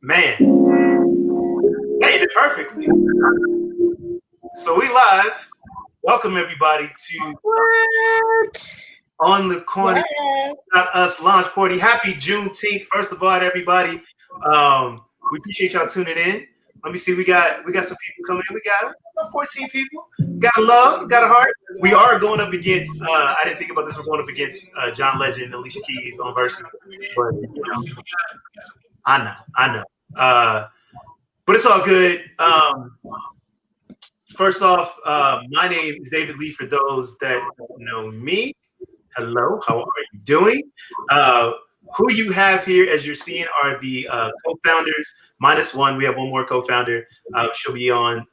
Man, that ended perfectly. So we live. Welcome everybody to On the Corner Us launch party. Happy Juneteenth. First of all, everybody. We appreciate y'all tuning in. Let me see. We got some people coming in. We got about 14 people. Got a love, got a heart. We are going up against. I didn't think about this. We're going up against John Legend and Alicia Keys on Versus. But I know. But it's all good. First off, my name is David Lee. For those that don't know me, hello. How are you doing? Who you have here, as you're seeing, are the co-founders. Minus one, we have one more co-founder. She'll be on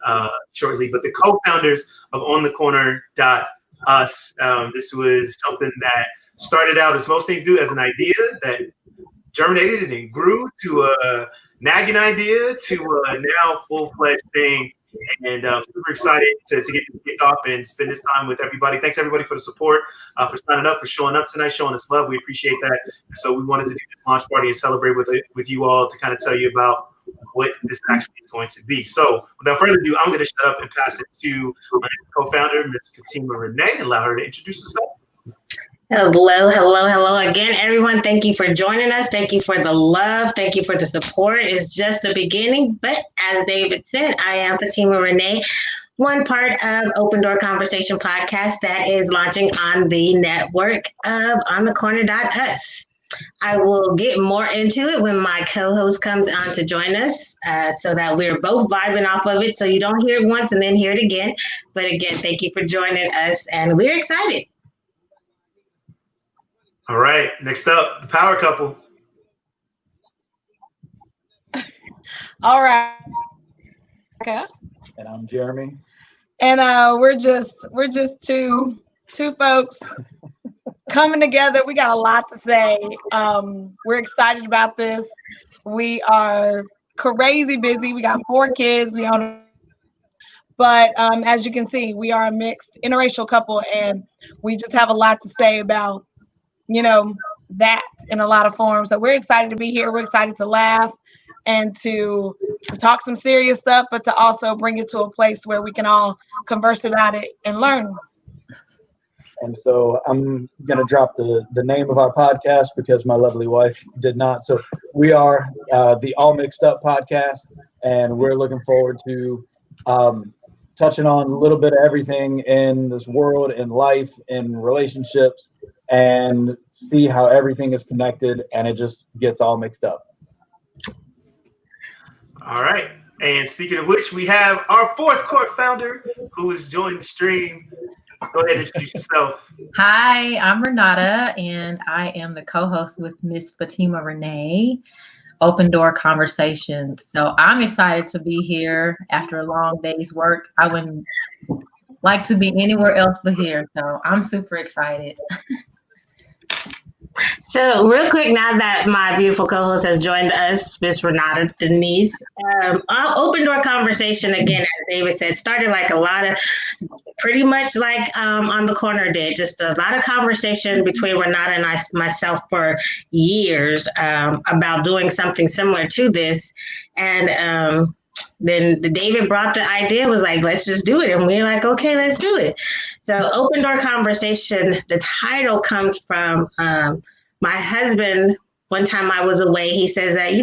shortly. But the co-founders of OnTheCorner.us. This was something that started out, as most things do, as an idea that germinated and then grew to a nagging idea to a now full-fledged thing. And super excited to get this kicked off and spend this time with everybody. Thanks everybody for the support, for signing up, for showing up tonight, showing us love. We appreciate that. So we wanted to do this launch party and celebrate with you all to kind of tell you about what this actually is going to be. So without further ado, I'm going to shut up and pass it to my co-founder, Ms. Fatima Renee, and allow her to introduce herself. Hello again, everyone. Thank you for joining us. Thank you for the love. Thank you for the support. It's just the beginning. But as David said, I am Fatima Renee, one part of Open Door Conversation podcast that is launching on the network of OnTheCorner.us. I will get more into it when my co-host comes on to join us so that we're both vibing off of it. So you don't hear it once and then hear it again. But again, thank you for joining us. And we're excited. All right, next up, the power couple. All right. And I'm Jeremy. And we're just two folks coming together. We got a lot to say. We're excited about this. We are crazy busy. We got 4 kids. But as you can see, we are a mixed interracial couple, and we just have a lot to say about that in a lot of forms. So we're excited to be here. We're excited to laugh and to talk some serious stuff, but to also bring it to a place where we can all converse about it and learn. And so I'm going to drop the name of our podcast because my lovely wife did not. So we are the All Mixed Up podcast, and we're looking forward to touching on a little bit of everything in this world, in life, in relationships, and see how everything is connected and it just gets all mixed up. All right. And speaking of which, we have our 4th court founder who has joined the stream. Go ahead and introduce yourself. Hi, I'm Renata, and I am the co-host with Miss Fatima Renee, Open Door Conversations. So I'm excited to be here after a long day's work. I wouldn't like to be anywhere else but here. So I'm super excited. So real quick, now that my beautiful co-host has joined us, Miss Renata Denise, Open Door Conversation, again, as David said, started like a lot of, pretty much like On the Corner did, just a lot of conversation between Renata and myself for years about doing something similar to this. And then David brought the idea, was like, let's just do it. And we were like, okay, let's do it. So Open Door Conversation, the title comes from my husband. One time I was away, he says that,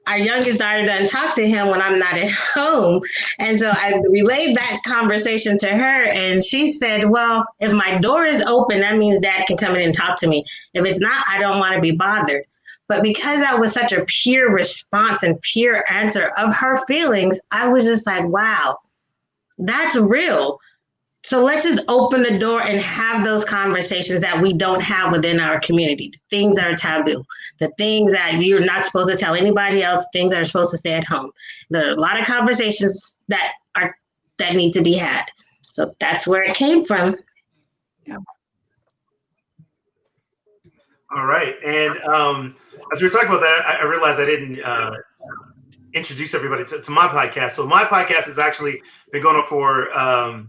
our youngest daughter doesn't talk to him when I'm not at home. And so I relayed that conversation to her, and she said, well, if my door is open, that means Dad can come in and talk to me. If it's not, I don't want to be bothered. But because that was such a pure response and pure answer of her feelings, I was just like, wow, that's real. So let's just open the door and have those conversations that we don't have within our community, the things that are taboo, the things that you're not supposed to tell anybody else, things that are supposed to stay at home. There are a lot of conversations that need to be had. So that's where it came from. Yeah. All right. And as we were talking about that, I realized I didn't introduce everybody to my podcast. So my podcast has actually been going on for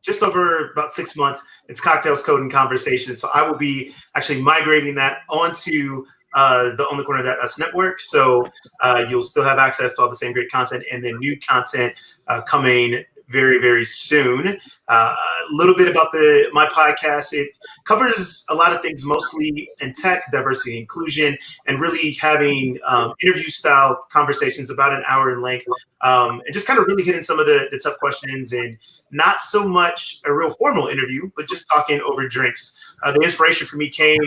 just over about 6 months. It's Cocktails, Code, and Conversation. So I will be actually migrating that onto the On the Corner.us network. So you'll still have access to all the same great content, and then new content coming very, very soon. A little bit about my podcast. It covers a lot of things, mostly in tech, diversity, inclusion, and really having interview-style conversations about an hour in length, and just kind of really hitting some of the tough questions, and not so much a real formal interview, but just talking over drinks. The inspiration for me came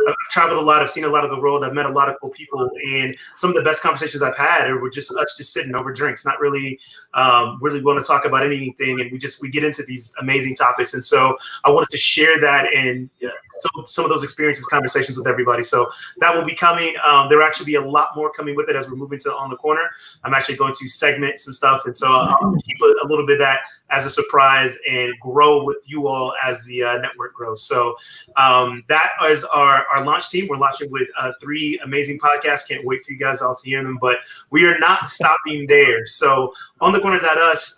I've traveled a lot. I've seen a lot of the world. I've met a lot of cool people, and some of the best conversations I've had were just us just sitting over drinks, not really want to talk about anything, and we get into these amazing topics. And so I wanted to share that and some of those experiences, conversations with everybody. So that will be coming. There will actually be a lot more coming with it as we're moving to On the Corner. I'm actually going to segment some stuff, and so I'll keep a little bit of that as a surprise and grow with you all as the network grows. So that is our launch team. We're launching with 3 amazing podcasts. Can't wait for you guys all to hear them, but we are not stopping there. So On the Corner.us,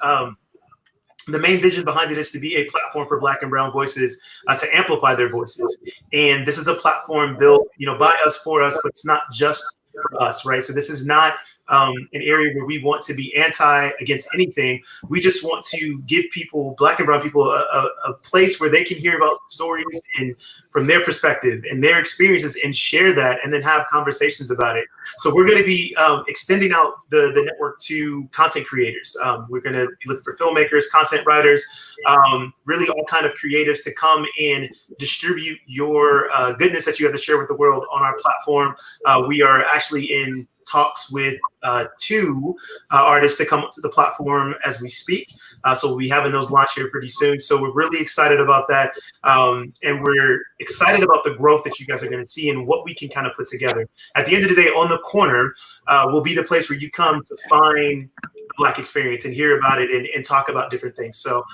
the main vision behind it is to be a platform for Black and brown voices to amplify their voices. And this is a platform built, by us, for us, but it's not just for us, right? So this is not an area where we want to be against anything. We just want to give people, Black and brown people, a place where they can hear about stories and from their perspective and their experiences, and share that, and then have conversations about it. So we're going to be extending out the network to content creators. We're going to be looking for filmmakers, content writers, really all kind of creatives to come and distribute your goodness that you have to share with the world on our platform. We are actually in talks with 2 artists to come to the platform as we speak. So we'll be having those launch here pretty soon. So we're really excited about that. And we're excited about the growth that you guys are going to see and what we can kind of put together. At the end of the day, On the Corner will be the place where you come to find the Black experience and hear about it and talk about different things. So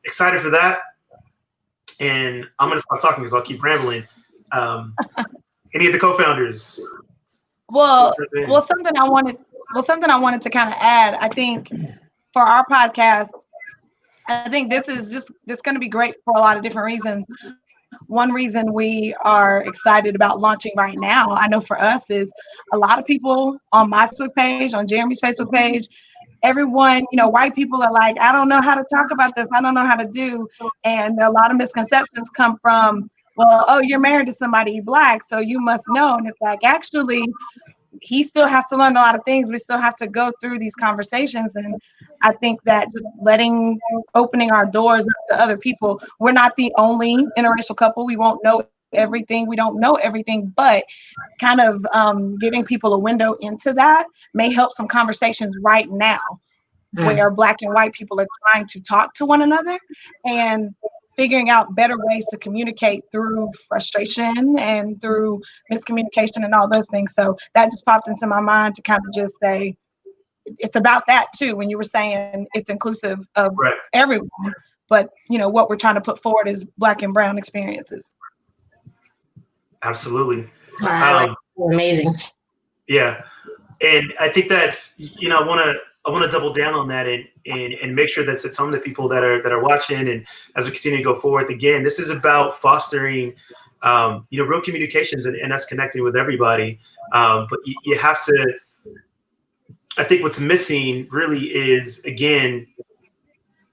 excited for that. And I'm going to stop talking because I'll keep rambling. Any of the co-founders? Well, something I wanted to kind of add. I think for our podcast, I think this going to be great for a lot of different reasons. One reason we are excited about launching right now, I know for us, is a lot of people on my Facebook page, on Jeremy's Facebook page, everyone, white people are like, I don't know how to talk about this. I don't know how to do. And a lot of misconceptions come from, well, oh, you're married to somebody Black, so you must know. And it's like, actually, he still has to learn a lot of things. We still have to go through these conversations. And I think that just opening our doors up to other people. We're not the only interracial couple. We won't know everything. We don't know everything, but kind of giving people a window into that may help some conversations right now where Black and white people are trying to talk to one another and figuring out better ways to communicate through frustration and through miscommunication and all those things. So that just popped into my mind to kind of just say, it's about that too. When you were saying it's inclusive of everyone, but what we're trying to put forward is Black and brown experiences. Absolutely. Amazing. Yeah. And I think that's, I want to double down on that and make sure that it's home to people that are watching. And as we continue to go forward, again, this is about fostering, real communications and us connecting with everybody. But you have to, I think what's missing really is, again,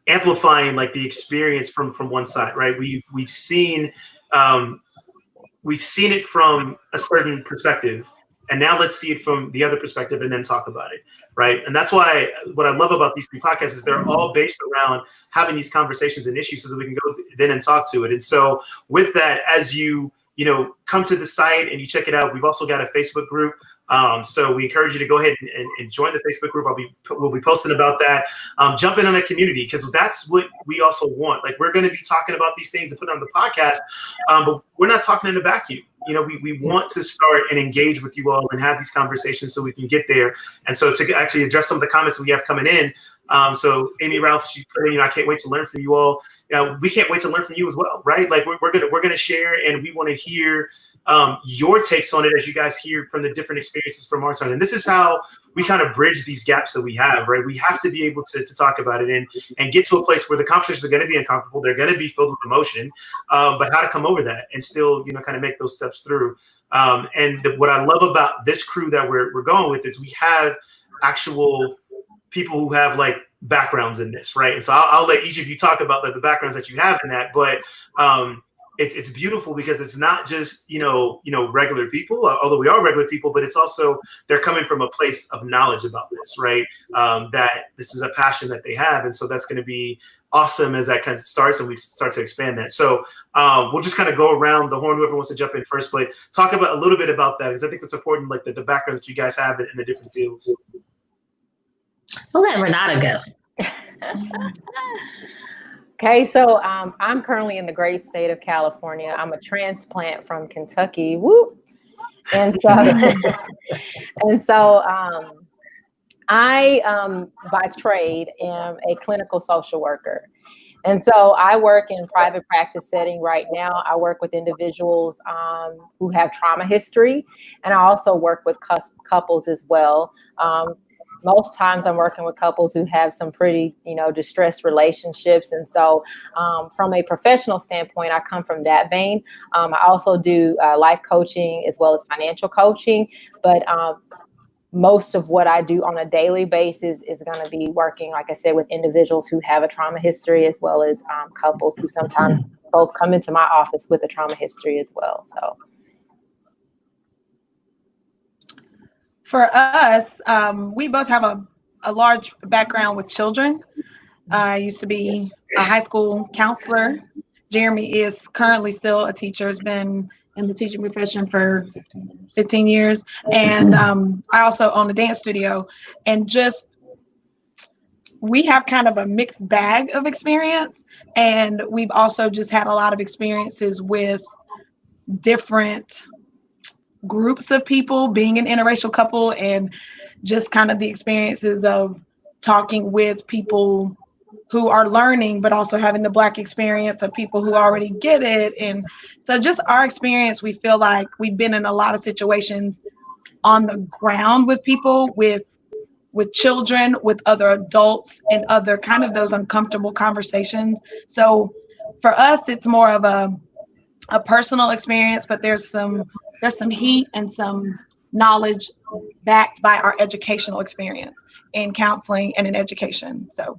amplifying like the experience from one side, right? We've seen it from a certain perspective. And now let's see it from the other perspective and then talk about it, right? And that's why what I love about these 3 podcasts is they're all based around having these conversations and issues so that we can go then and talk to it. And so with that, as you come to the site and you check it out, we've also got a Facebook group. So we encourage you to go ahead and join the Facebook group. We'll be posting about that. Jump in on a community, because that's what we also want. Like, we're going to be talking about these things and put on the podcast, but we're not talking in a vacuum. We want to start and engage with you all and have these conversations so we can get there. And so to actually address some of the comments we have coming in, So Amy, Ralph, I can't wait to learn from you all. We can't wait to learn from you as well, right? Like we're gonna share, and we want to hear your takes on it as you guys hear from the different experiences from our side. And this is how we kind of bridge these gaps that we have, right? We have to be able to talk about it and get to a place where the conversations are going to be uncomfortable. They're going to be filled with emotion, but how to come over that and still, kind of make those steps through. What I love about this crew that we're going with is we have actual people who have like backgrounds in this, right? And so I'll let each of you talk about the backgrounds that you have in that, but it's beautiful because it's not just regular people, although we are regular people, but it's also they're coming from a place of knowledge about this, right? That this is a passion that they have, and so that's going to be awesome as that kind of starts and we start to expand that. So we'll just kind of go around the horn, whoever wants to jump in first, but talk about a little bit about that because I think that's important, like the background that you guys have in the different fields. We'll let Renata go. Okay, so I'm currently in the great state of California. I'm a transplant from Kentucky. Woo! And so, I, by trade, am a clinical social worker. And so I work in private practice setting right now. I work with individuals who have trauma history, and I also work with couples as well. Most times I'm working with couples who have some pretty, distressed relationships. And so from a professional standpoint, I come from that vein. I also do life coaching as well as financial coaching. But most of what I do on a daily basis is going to be working, like I said, with individuals who have a trauma history as well as couples who sometimes both come into my office with a trauma history as well. So. For us, we both have a large background with children. I used to be a high school counselor. Jeremy is currently still a teacher, has been in the teaching profession for 15 years. And I also own a dance studio. And we have kind of a mixed bag of experience. And we've also just had a lot of experiences with different groups of people, being an interracial couple, and just kind of the experiences of talking with people who are learning, but also having the Black experience of people who already get it. And so just our experience, we feel like we've been in a lot of situations on the ground with people, with children, with other adults, and other kind of those uncomfortable conversations. So for us, it's more of a personal experience, but there's some heat and some knowledge backed by our educational experience in counseling and in education. So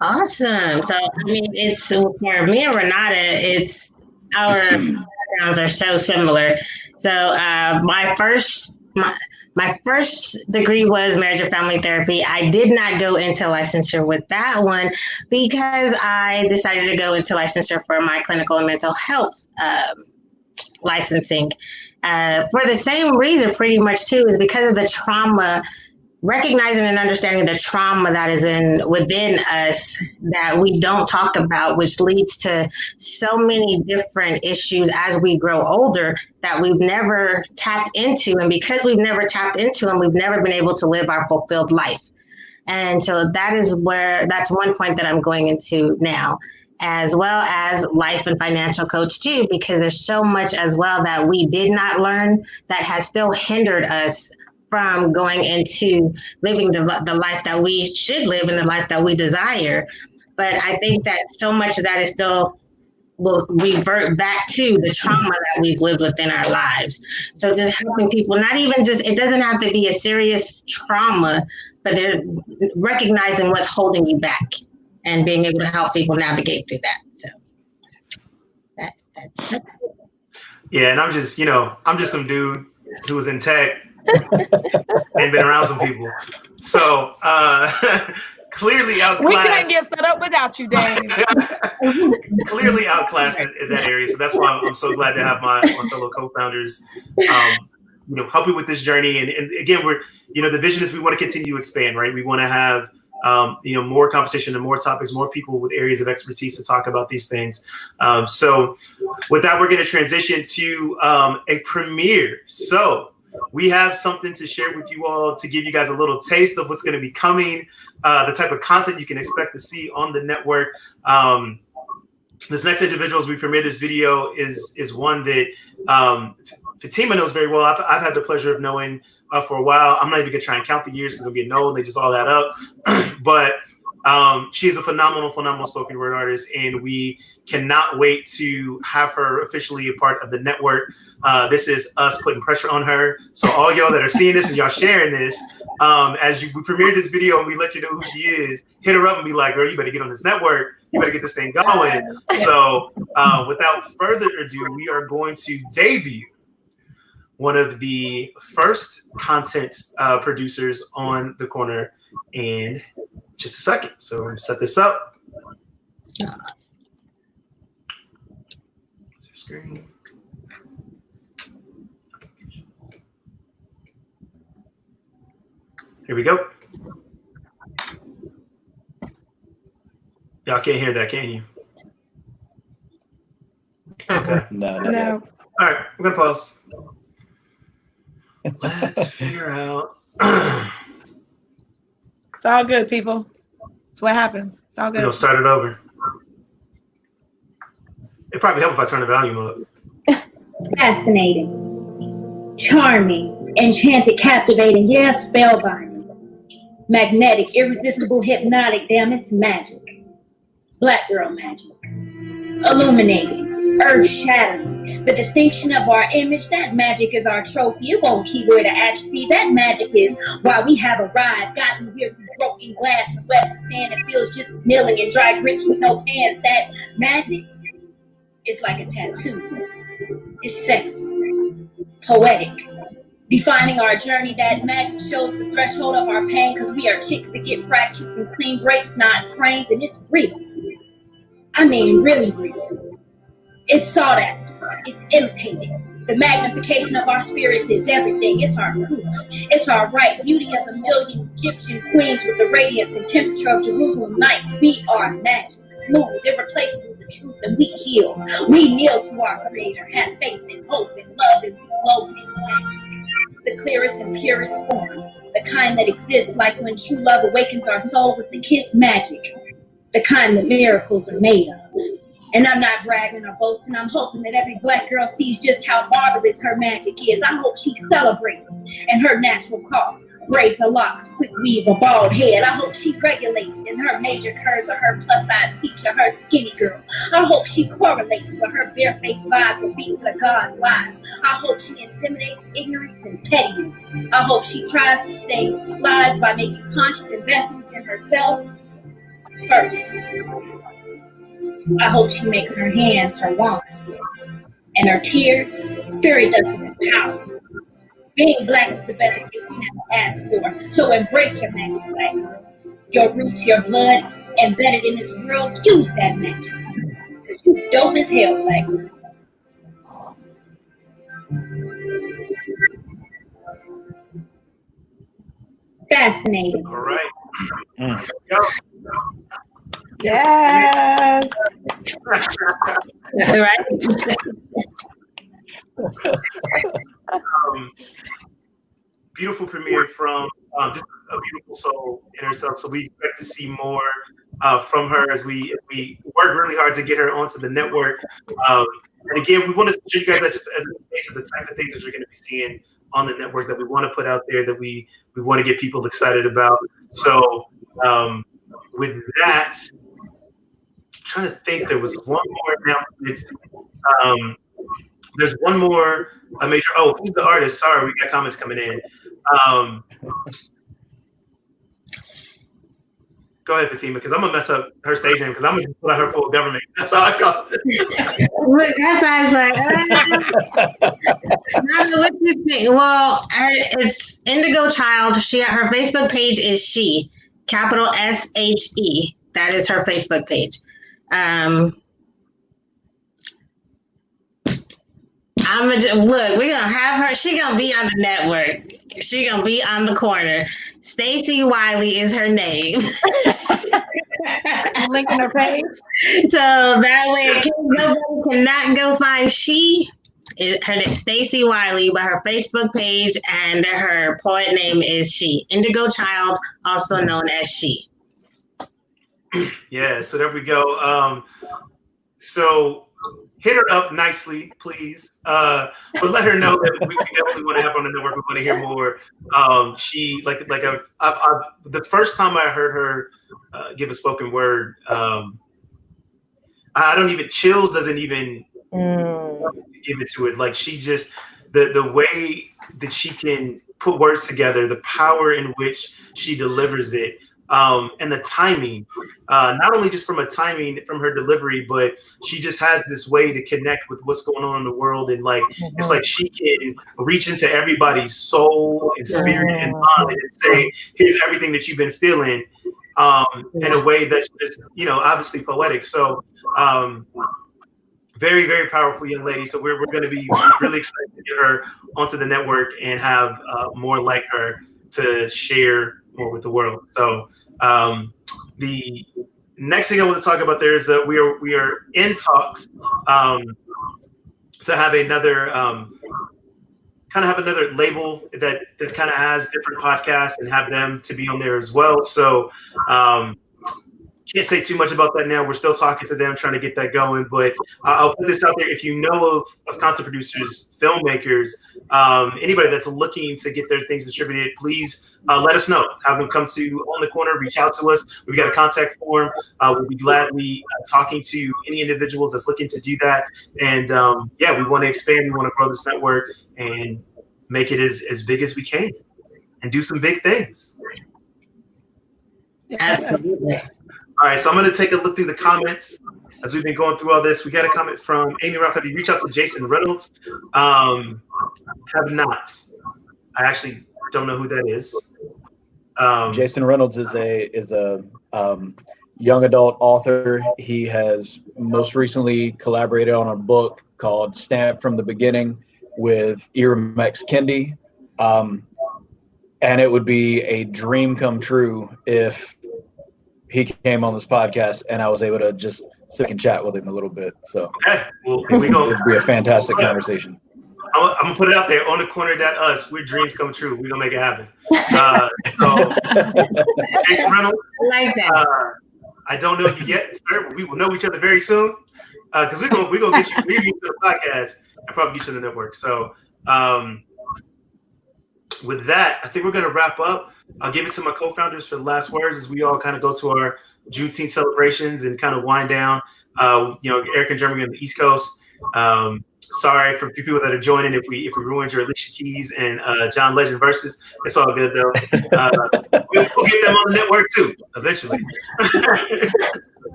awesome. So it's for me and Renata, it's our backgrounds are so similar. So my first degree was marriage and family therapy. I did not go into licensure with that one because I decided to go into licensure for my clinical and mental health licensing. For the same reason, pretty much too, is because of the trauma, recognizing and understanding the trauma that is within us that we don't talk about, which leads to so many different issues as we grow older that we've never tapped into. And because we've never tapped into them, we've never been able to live our fulfilled life. And so that's one point that I'm going into now, as well as life and financial coach too, because there's so much as well that we did not learn that has still hindered us from going into living the life that we should live and the life that we desire. But I think that so much of that is still will revert back to the trauma that we've lived within our lives. So just helping people, not even just, it doesn't have to be a serious trauma, but they're recognizing what's holding you back and being able to help people navigate through that. So that's it. Yeah, and I'm just some dude who was in tech and been around some people. So clearly outclassed. We can't get set up without you, Dave. Clearly outclassed in that area. So that's why I'm so glad to have my fellow co-founders help me with this journey. And again, we're, the vision is we want to continue to expand, right? We want to have more conversation and more topics, more people with areas of expertise to talk about these things. So with that, we're going to transition to a premiere. So we have something to share with you all to give you guys a little taste of what's going to be coming, the type of content you can expect to see on the network. This next individual, as we premiere this video, is one that Fatima knows very well. I've had the pleasure of knowing for a while. I'm not even going to try and count the years because I'm getting old. They just all add up. But she's a phenomenal spoken word artist, and we cannot wait to have her officially a part of the network. This is us putting pressure on her. So all y'all that are seeing this and y'all sharing this, as we premiered this video and we let you know who she is, hit her up and be like, girl, you better get on this network. You better get this thing going. So without further ado, we are going to debut one of the first content producers on The Corner in just a second. So I'm going to set this up. Screen. Here we go. Y'all can't hear that, can you? Okay. No. All right, we're gonna pause. Let's figure out. It's all good, people. It's what happens. It's all good. We'll start it over. It'd probably help if I turn the volume up. Fascinating, charming, enchanted, captivating, yeah, spellbinding, magnetic, irresistible, hypnotic, damn, it's magic. Black girl magic. Illuminating, earth-shattering, the distinction of our image, that magic is our trophy. You won't keyword to atrophy, that magic is why we have arrived, gotten here through broken glass and webs of sand. It feels just as milling and dry grits with no pants. That magic is like a tattoo. It's sexy, poetic, defining our journey. That magic shows the threshold of our pain, because we are chicks that get fractures and clean breaks, not trains, and it's real. I mean, really real. It's sought after. It's imitated. The magnification of our spirits is everything. It's our proof. It's our right. Beauty of a million Egyptian queens with the radiance and temperature of Jerusalem nights. We are magic, smooth, irreplaceable, the truth, and we heal. We kneel to our Creator, have faith and hope and love, and we flow in His magic. The clearest and purest form, the kind that exists like when true love awakens our soul with the kiss magic, the kind that miracles are made of. And I'm not bragging or boasting. I'm hoping that every Black girl sees just how marvelous her magic is. I hope she celebrates in her natural cause. Braids her locks, quick weave a bald head. I hope she regulates in her major curves or her plus size peach or her skinny girl. I hope she correlates with her barefaced vibes or beats of God's life. I hope she intimidates ignorance and pettiness. I hope she tries to stay lives by making conscious investments in herself first. I hope she makes her hands her wands and her tears fairy dust and power. Being Black is the best gift you never asked for. So embrace your magic, Black girl. Your roots, your blood, embedded in this world. Use that magic. Because you dope as hell, Black girl. Fascinating. All right. Go. Yes. That's right. Beautiful premiere from just a beautiful soul in herself. So we expect to see more from her as we work really hard to get her onto the network. And again, we want to show you guys that just as a case of the type of things that you're going to be seeing on the network that we want to put out there, that we want to get people excited about. So with that, I'm trying to think, there was one more announcement. There's one more major. Oh, who's the artist? Sorry, we got comments coming in. Go ahead, Fatima, because I'm gonna mess up her stage name because I'm gonna put out her full government. That's all I call it. Look, that's why I was like, I don't know what you think. Well, it's Indigo Child. Her Facebook page is She, capital SHE. That is her Facebook page. Look, we're gonna have her. She gonna be on the network. She gonna be on The Corner. Stacey Wiley is her name. Link in her page. So that way, nobody cannot go find She Her name is Stacey Wiley, but her Facebook page and her poet name is She. Indigo Child, also known as She. Yeah, so there we go. So hit her up nicely, please. But let her know that we definitely want to have her on the network. We want to hear more. She I've the first time I heard her give a spoken word, I don't even chills doesn't even give it to it. Like she just the way that she can put words together, the power in which she delivers it. And the timing, not only just from her delivery, but she just has this way to connect with what's going on in the world. And like, it's like she can reach into everybody's soul and spirit and mind and say, here's everything that you've been feeling in a way that's just, obviously poetic. So very, very powerful young lady. So we're going to be really excited to get her onto the network and have more like her to share more with the world. So the next thing I want to talk about there is that we are in talks to have another another label that kind of has different podcasts and have them to be on there as well. So can't say too much about that now. We're still talking to them, trying to get that going. But I'll put this out there. If you know of content producers, filmmakers, anybody that's looking to get their things distributed, please let us know. Have them come to On the Corner, reach out to us. We've got a contact form. We'll be gladly talking to any individuals that's looking to do that. And we want to expand. We want to grow this network and make it as big as we can and do some big things. Absolutely. All right, so I'm going to take a look through the comments as we've been going through all this. We got a comment from Amy Ralph. Have you reached out to Jason Reynolds? Have not. I actually don't know who that is. Jason Reynolds is a young adult author. He has most recently collaborated on a book called Stamped from the Beginning with Irem X. Kendi. And it would be a dream come true if he came on this podcast and I was able to just sit and chat with him a little bit. So okay, well, here we go. It'd be a fantastic conversation. I'm gonna put it out there on the corner.us. We're dreams come true. We're gonna make it happen. So Jason Reynolds, I like that. I don't know you yet, sir, but we will know each other very soon. Because we're gonna get you to the podcast and probably get you to the network. So with that, I think we're gonna wrap up. I'll give it to my co-founders for the last words as we all kind of go to our Juneteenth celebrations and kind of wind down. Eric and Jeremy on the East Coast. Sorry for people that are joining if we ruined your Alicia Keys and John Legend verses. It's all good though. We'll get them on the network too eventually.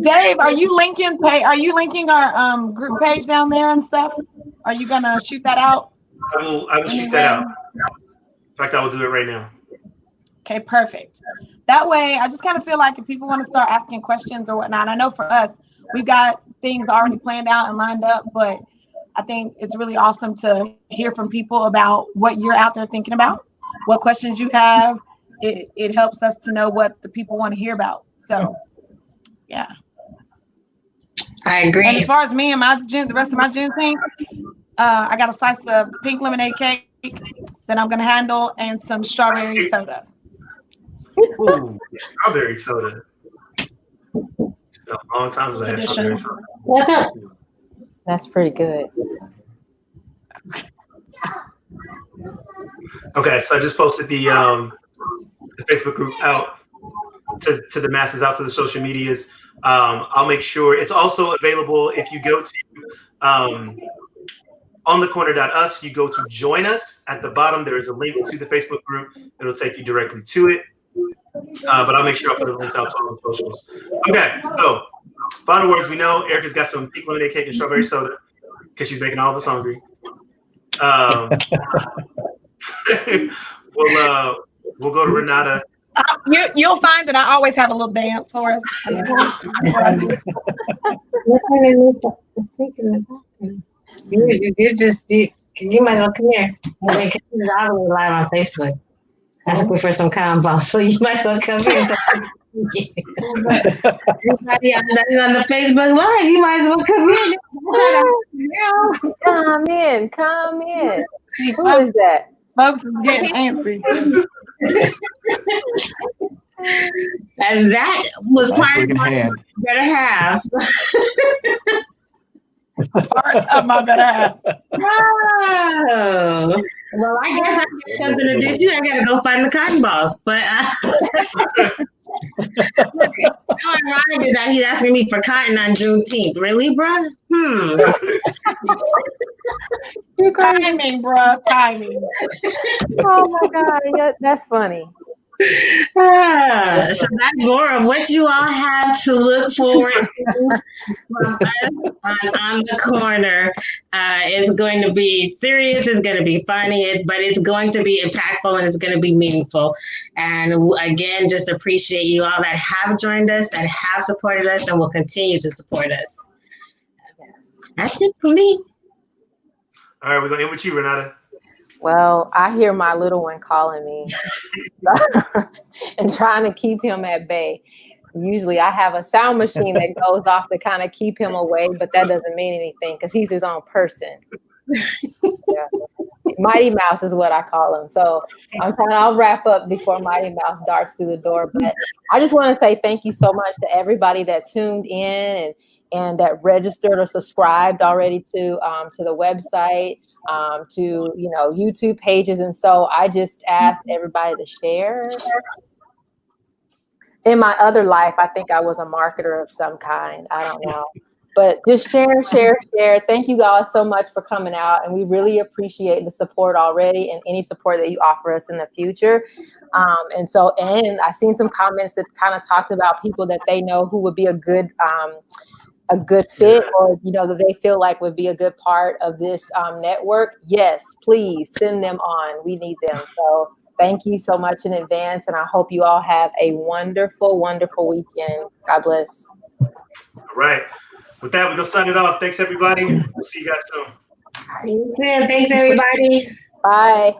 Dave, are you linking our group page down there and stuff? Are you gonna shoot that out? I will shoot that out. In fact, I will do it right now. Okay, perfect. That way, I just kind of feel like if people want to start asking questions or whatnot, I know for us, we've got things already planned out and lined up, but I think it's really awesome to hear from people about what you're out there thinking about, what questions you have. It helps us to know what the people want to hear about. So, yeah. I agree. And as far as me and the rest of my Juneteenth, I got a slice of pink lemonade cake that I'm going to handle and some strawberry soda. Ooh, strawberry soda. A long time ago, I had strawberry soda. What's up? That's pretty good. Okay, so I just posted the Facebook group out to the masses, out to the social medias. I'll make sure it's also available if you go to onthecorner.us, you go to join us. At the bottom, there is a link to the Facebook group. It'll take you directly to it. But I'll make sure I put the links out to all the socials. Okay, so final words. We know Erica's got some pink lemonade cake and strawberry soda because she's making all of us hungry. We'll go to Renata. You'll find that I always have a little dance for us. You might as well come here. It's all live on Facebook. Asking for some combo, so you might as well come here. Everybody on the Facebook Live, you might as well come in. Come in. See, Who is that? folks is getting antsy. And that was Nice part of looking my hand. better half. Part of my better half. Oh. Well, I guess I got something to do too. I gotta go find the cotton balls. But how ironic is that he's asking me for cotton on Juneteenth. Really, bruh? You're crazy. Timing, bro. Timing. Oh my God. Yeah, that's funny. So that's more of what you all have to look forward to from us on the corner. It's going to be serious, it's going to be funny, but it's going to be impactful and it's going to be meaningful. And again, just appreciate you all that have joined us, that have supported us, and will continue to support us. That's it for me. All right, we're going to end with you, Renata. Well, I hear my little one calling me and trying to keep him at bay. Usually I have a sound machine that goes off to kind of keep him away, but that doesn't mean anything because he's his own person. Yeah. Mighty Mouse is what I call him. So I'll wrap up before Mighty Mouse darts through the door. But I just want to say thank you so much to everybody that tuned in and that registered or subscribed already to the website. To YouTube pages, and so I just asked everybody to share. In my other life, I think I was a marketer of some kind. I don't know, but just share. Thank you guys so much for coming out, and we really appreciate the support already, and any support that you offer us in the future. And I seen some comments that kind of talked about people that they know who would be a good fit, or that they feel like would be a good part of this network. Yes, please send them on. We need them. So thank you so much in advance, and I hope you all have a wonderful, wonderful weekend. God bless. All right. With that, we're going to sign it off. Thanks, everybody. We'll see you guys soon. Thanks, everybody. Bye.